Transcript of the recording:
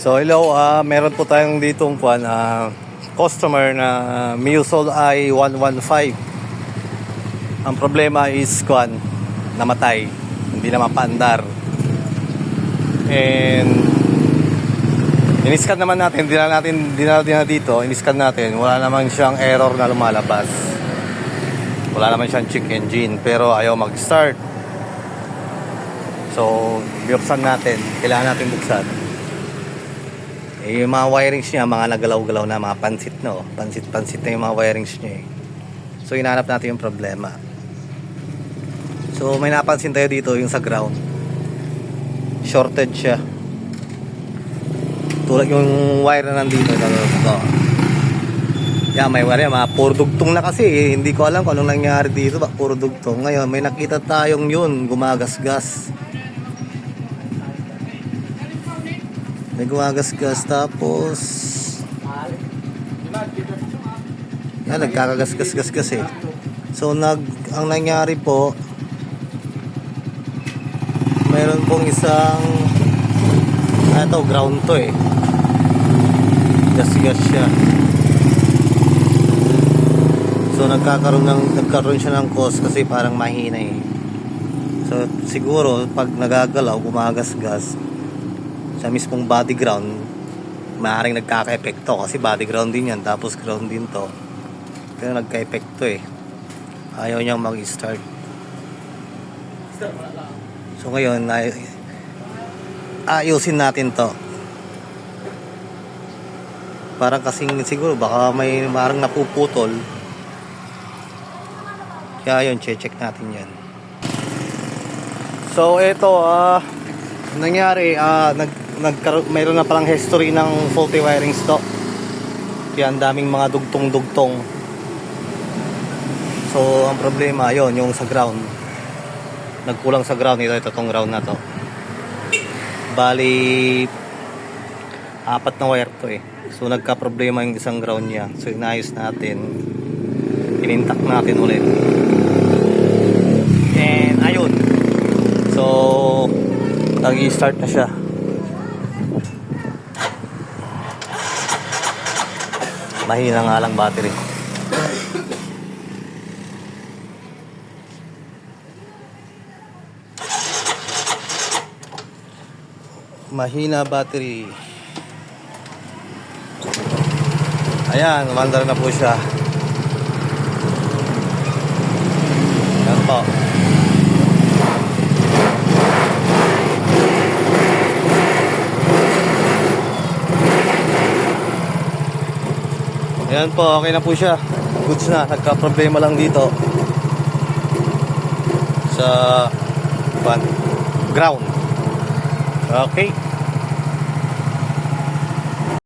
So hello, meron po tayong ditong customer na Miusol i115. Ang problema is namatay, hindi na mapaandar. And iniscan naman natin, di na dito, iniscan natin, wala naman siyang error na lumalabas. Wala naman siyang check engine, pero ayaw mag-start. So, buksan natin, kailangan natin buksan. Yung mga wirings niya, mga nagalaw-galaw na, mga pansit na, pansit-pansit na yung mga wirings niya. So, hinahanap natin yung problema. So, may napansin tayo dito, yung sa ground. Shorted siya. Tulad yung wire na nandito. Ito. Yan, may wire yan. Puro dugtong na kasi. Hindi ko alam kung anong nangyari dito. Puro dugtong. Ngayon, may nakita tayong yun. Gumagasgas. May gumagasgas. Tapos yan, nagkakagasgas kasi. So, ang nangyari po, mayroon pong isang ground to gas siya. So nagkaroon siya ng cause kasi parang mahina So siguro pag nagagalaw, gumagasgas sa mismong body ground, maaaring nagkaka-epekto kasi body ground din yan, tapos ground din to, pero nagka-epekto ayaw niyang mag-start. So ngayon ayusin natin to. Parang kasing siguro baka may parang napuputol. Kaya yun, check natin yan. So ito nangyari, mayroon na palang history ng faulty wiring stock. Kaya ang daming mga dugtong-dugtong. So ang problema yon, yung sa ground. Nagkulang sa ground itong ground na to. Bali 4 na wire to So nagka-problema yung isang ground niya. So inayos natin. Inintak natin ulit. And ayun. So nag-i-start na siya. Mahina nga lang battery. Mahina battery. Ayan, umandar na po siya. Ayan po. Ayan po, okay na po siya. Goods na, nagka-problema lang dito sa ground. Okay.